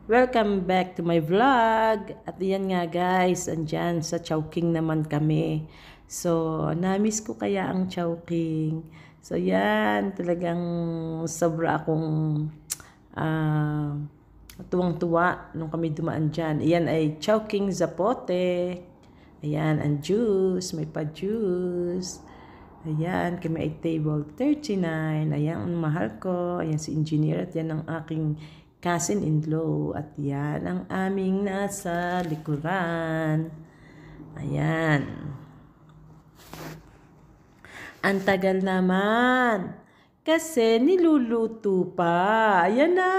Welcome back to my vlog. At yan nga guys, andyan sa Chowking naman kami. So, namiss ko kaya ang Chowking. So, yan, talagang sobra akong tuwang-tuwa nung kami dumaan dyan. Ayan ay Chowking Zapote. Ayan, ang juice, may pa-juice. Ayan, kami ay table 39. Ayan, ang mahal ko. Ayan si engineer at yan ang aking cousin-in-law. At yan ang aming nasa likuran. Ayan. Ang tagal naman. Kasi niluluto pa. Ayan na.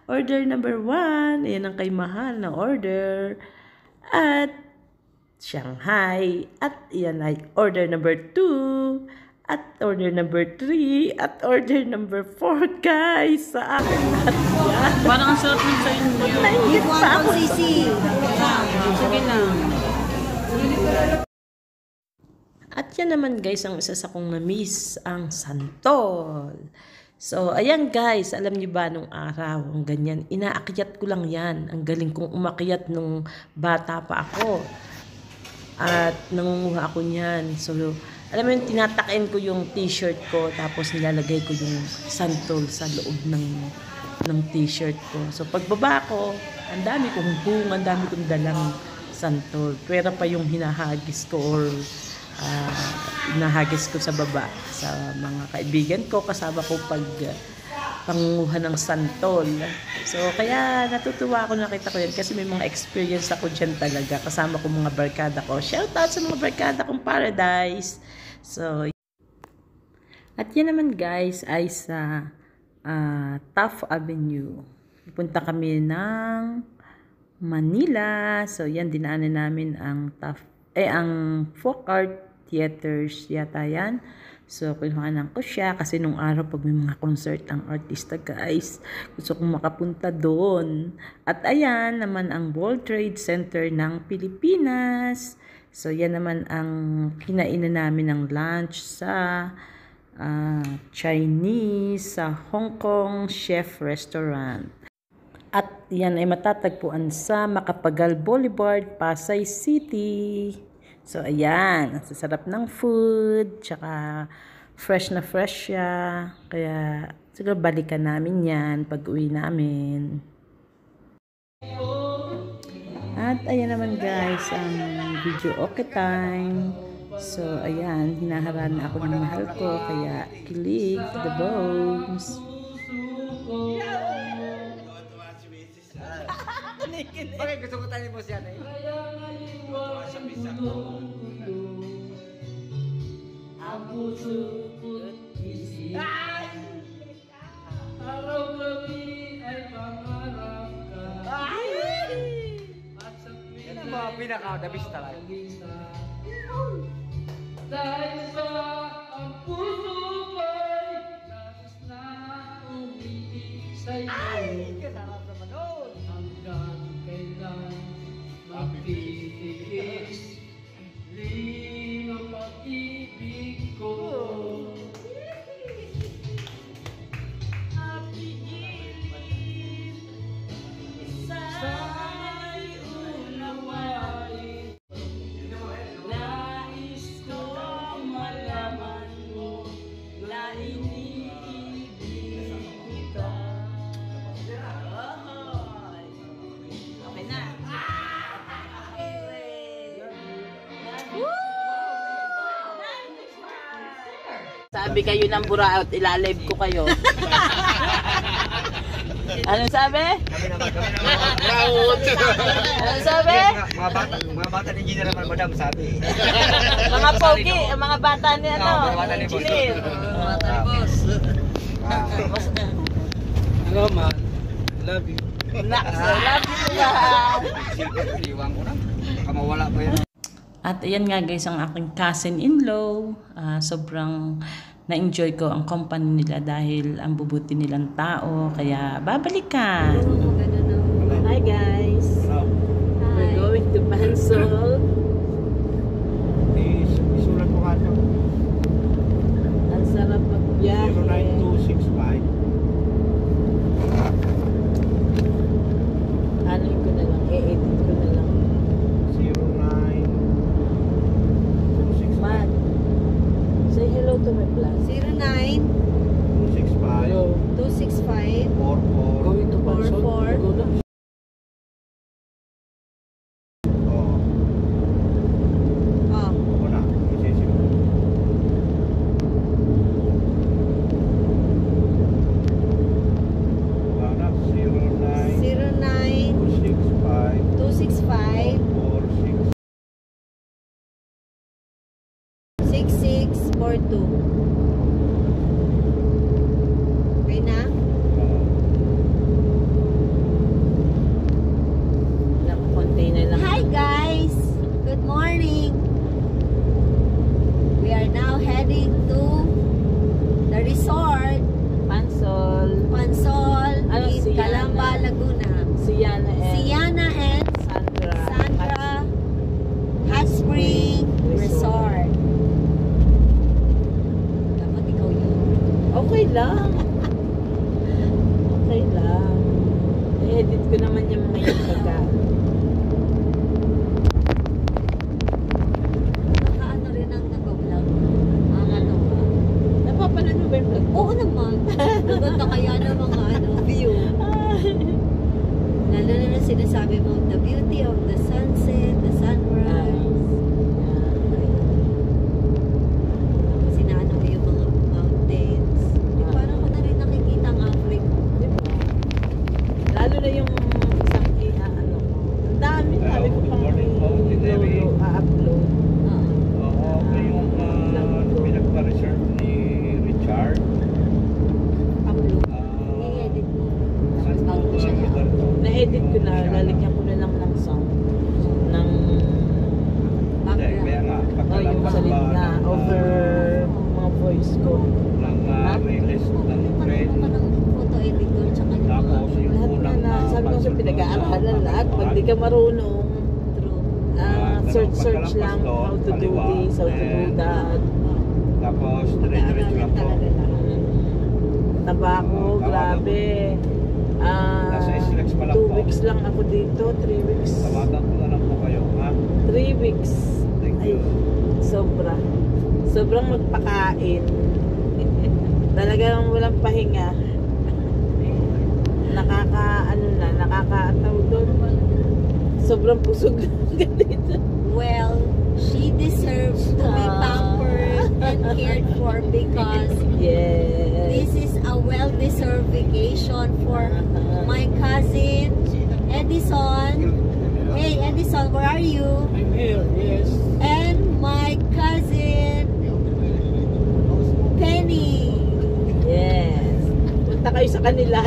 Order number 1. Ayan ang kay mahal na order. At Shanghai. At yan ay order number 2. At order number 3. At order number 4, guys. Sa akin lahat yan. Parang ang sarap ng sa inyo. Nainggit pa ako. Sige na. At yan naman guys, ang isa sa kong na-miss, ang santol. So, ayan guys, alam niyo ba nung araw, ang ganyan, inaakyat ko lang yan. Ang galing kong umakyat nung bata pa ako. At nangunguha ako niyan. So, alam mo yung tinatakin ko yung t-shirt ko, tapos nilalagay ko yung santol sa loob ng t-shirt ko. So, pagbaba ko, ang dami kong bunga, ang dami kong dalang santol. Pwera pa yung hinahagis ko or hinahagis ko sa baba sa mga kaibigan ko, kasama ko pag pangunguha ng santol. So, kaya natutuwa ako nakita ko yan kasi may mga experience ako dyan talaga. Kasama ko mga barkada ko. Shout out sa mga barkada kong paradise. So, at yan naman guys ay sa Taft Avenue. Punta kami ng Manila. So, yan dinaanan namin ang ang Folk Art Theaters yata yan. So, kinuhanan ko siya kasi nung araw pag may mga concert ang artista guys, gusto kong makapunta doon. At ayan naman ang World Trade Center ng Pilipinas. So, yan naman ang kinainan namin ng lunch sa Chinese, sa Hong Kong Chef Restaurant. At yan ay matatagpuan sa Macapagal Boulevard, Pasay City. So, ayan. Ang sasarap ng food. Tsaka, fresh na fresh siya. Kaya, siguro balikan namin yan pag uwi namin. At, ayan naman guys, ang video okay time. So, ayan. Hinaharana ako ng mahal ko. Kaya, kilig to the bones. Okay, gusto ko tayo mo siya na yun. Ang puso ko't isip. Araw-gabi ay pangarap ka. At sa Yan ang mga pinaka-dabis talaga. dahil sa ang puso ko'y nais na umiibig sa'yo. Ay, kasarap naman doon. Hanggang kailan magtitiis ling ang pag-ibig ko. Sa'y unawain, nais kong malaman mo na iniibig kita. Okay na. Sabi kayo ng buraot, ilalive ko kayo. Ano sabi? Ano sabi? Mga bata ni General Madam sabi. Mga pogi, mga bata ni ano, mga bata ni Boss. engineer. Hello man, love you. Naks, love you yan. Siyempre, iwan ko na. Baka mawala pa yun. At ayan nga guys, ang aking cousin-in-law, sobrang na-enjoy ko ang company nila dahil ang bubuti nilang tao, kaya babalikan. Hi guys! We're going to Bansol. Isulat ko nga ito. Ang sarap magbiyahe. 09265. 2. Okay na? Ilang container lang. Hi guys! Good morning! We are now heading to the resort, Pansol. Pansol, Ano, in Siana? Calamba, Laguna. Siana and Siana and Sandra. Sandra Hot Spring Resort. Dapat ikaw yun. Okay lang. Okay lang. I-edit ko naman yung mga yung pagkain. Nakaano rin ang nag-vlog. Ano ba? Napapanood mo ba yung vlog? Oo naman. Maganda kaya ng mga view. Lalo na sinasabi mo, the beauty of the sunset, the sunrise. Sinaano mo yung mga mountains. Parang ko na rin nakikita ang Africa. Lalo na yung isang ano ko. Ang dami ko pang i-upload. Okay yung pinagpa-reserve ni Richard. Upload. I-edit mo. Tapos bago mo siya i-upload. Na-edit ko na, lalagyan ko na lang ng sound. Ng, Background. yung salita, over mga voice ko. Ng release ng trend. Ano ng photo editor tsaka yung mga Tapos yung Lahat unang na, sabi ko sa pinag-aaralan lahat. Pag di ka marunong, true. search lang how to do this, how to do that. Tapos dire-diretso lang po. Talaga lahat. Tabako, grabe. Nasa SLEX pa lang 2 po. weeks lang ako dito, 3 weeks. Tawagan ko na lang po kayo, ha? 3 weeks. Thank Ay, you. sobra. Sobrang magpakain. Talagang walang pahinga. Nakakaataw doon. Sobrang busog lang dito. Well, she deserves to be pampered and cared for because Yes. this is a well-deserved vacation for my cousin Edison. Hey Edison, where are you? I'm here, yes. And my cousin Penny. Yes. Punta kayo sa kanila.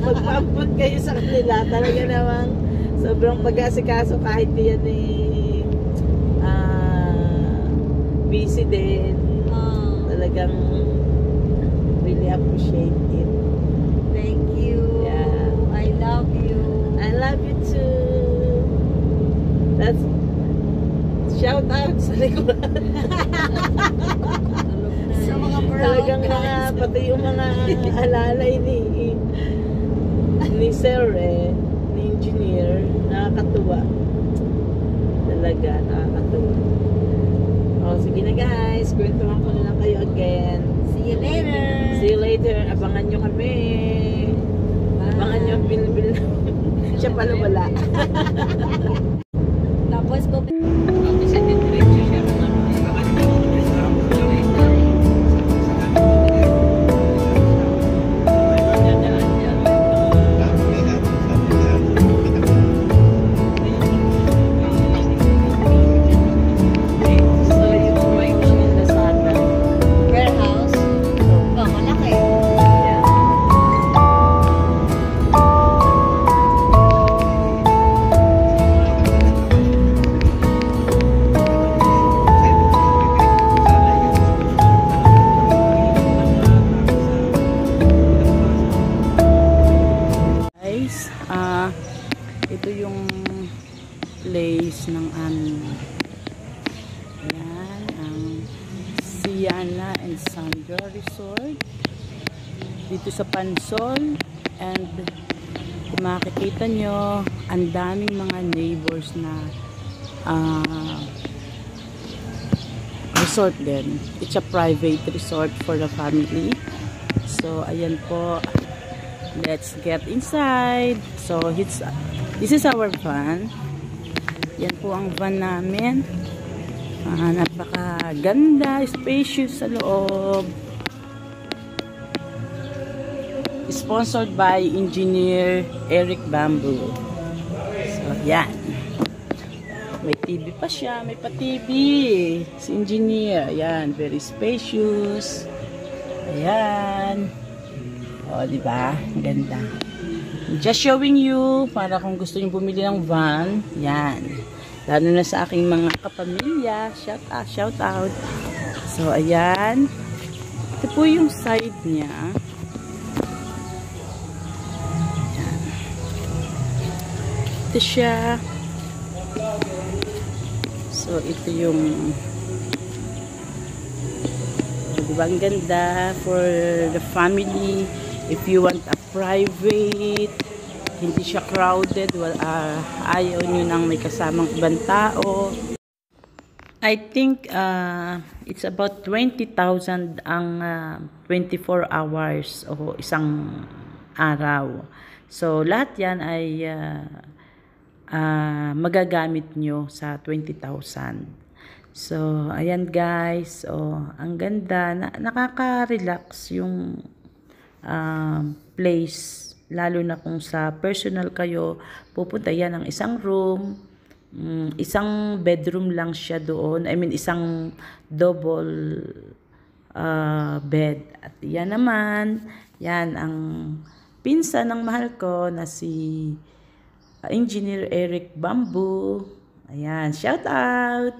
Magpampun kayo sa kanila. Talaga namang sobrang pag-asikaso kahit yan busy din. Talagang really appreciate it. Thank you. Yeah. I love you. I love you too. That's shout out sa likuran. Sa mga Talagang brown mga guys. pati yung mga alalay ni Sir ni engineer, nakakatuwa. Talaga nakakatuwa. Oh, sige na guys, kwentuhan ko na lang kayo again. See you later. See you later. Abangan nyo kami. Abangan nyo ang bil-bil. Siya pala wala. Tapos ko So, yung may Lazada. warehouse. Oh, malaki. Yeah. Guys, ito yung place ng aming yan, ang Siana and Sandra Resort dito sa Pansol. And kung makikita nyo, ang daming mga neighbors na resort din. It's a private resort for the family. So ayan po, let's get inside. So this is our van. Yan po ang van namin. Napakaganda, spacious sa loob. Sponsored by Engineer Eric Bamboo. So yan. May TV pa siya. May pa-TV. Si engineer. Ayan. Very spacious. Ayan. O, diba? Ganda. Just showing you para kung gusto niyo bumili ng van. Yan. Lalo na sa aking mga kapamilya. Shout out. So, ayan. Ito po yung side niya. Ayan. Ito siya. So, ito yung diba ang ganda for the family. If you want a private, hindi siya crowded, ayaw nyo nang may kasamang ibang tao. I think it's about 20,000 ang 24 hours o isang araw. So, lahat yan ay magagamit nyo sa 20,000. So, ayan guys. So, ang ganda. Nakaka-relax yung place. Lalo na kung sa personal kayo, pupunta yan ng isang room. Isang bedroom lang siya doon. I mean, isang double bed. At yan naman, yan ang pinsan ng mahal ko na si Engineer Eric Bamboo. Ayan, shout out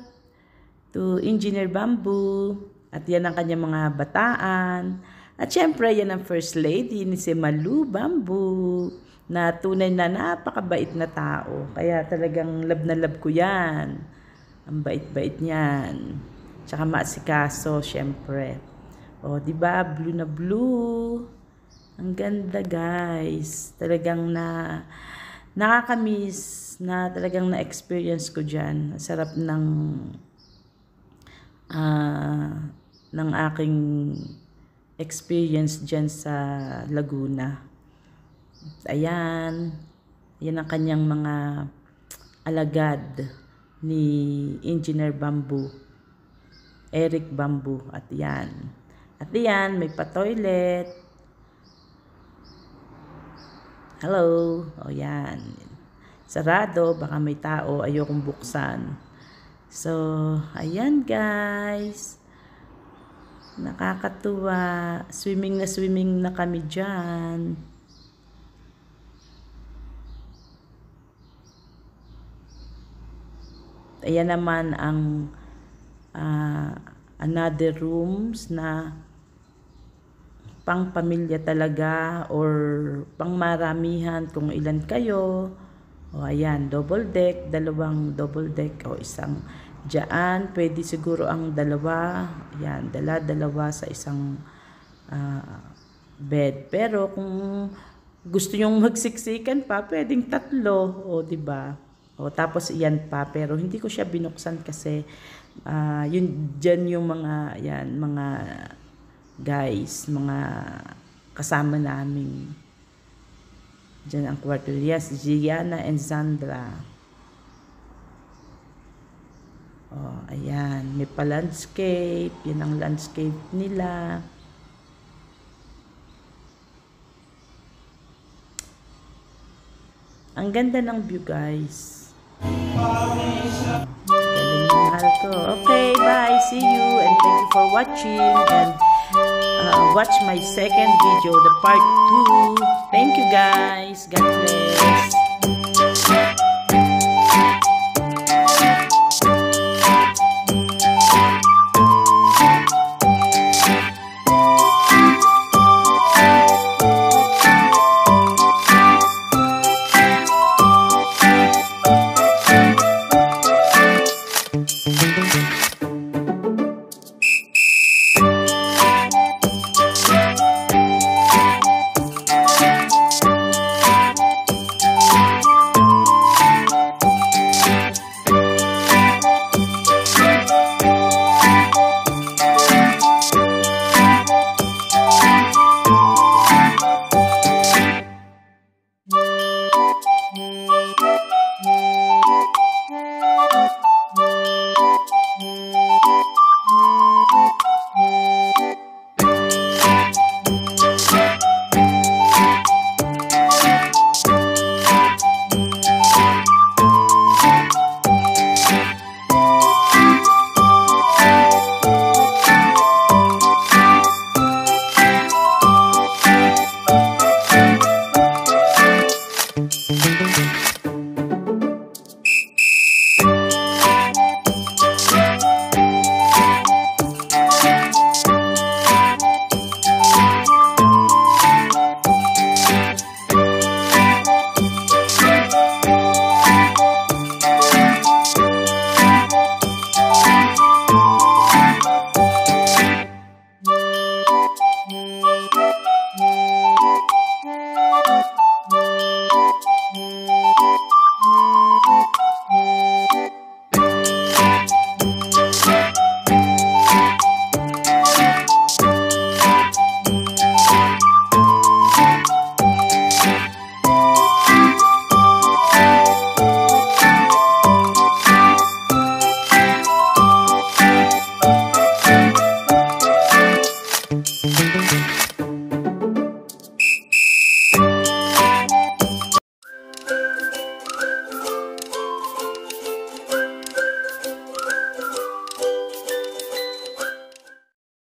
to Engineer Bamboo. At yan ang kanyang mga bataan. At syempre, yan ang First Lady ni si Malu Bamboo, na tunay na napakabait na tao. Kaya talagang love na love ko yan. Ang bait-bait niyan. Tsaka maasikaso, syempre. O, diba? Blue na blue. Ang ganda, guys. Talagang nakakamiss na talagang na-experience ko dyan. Sarap ng aking experience dyan sa Laguna. Ayan. Yan ang kanyang mga alagad ni Engineer Bamboo. Eric Bamboo. At yan. At yan, may pa-toilet. Hello. O yan. Sarado. Baka may tao. Ayokong buksan. So, ayan guys. Nakakatuwa. Swimming na kami dyan. Ayan naman ang another rooms na pang pamilya talaga or pang maramihan kung ilan kayo. O ayan, double deck, dalawang double deck o isang dyan. Pwede siguro ang dalawa. Ayan, dalawa sa isang bed. Pero kung gusto nyong magsiksikan pa, pwedeng tatlo. O, diba? O, tapos iyan pa. Pero hindi ko siya binuksan kasi yun, dyan yung mga, yan, mga guys, mga kasama namin. Dyan ang kwarto. Yes, Gianna and Sandra. Oh, ayan. May pa-landscape. Yan ang landscape nila. Ang ganda ng view, guys. Galing ng mahal ko. Okay, bye. See you. And thank you for watching. And watch my second video, the part 2. Thank you, guys. God bless.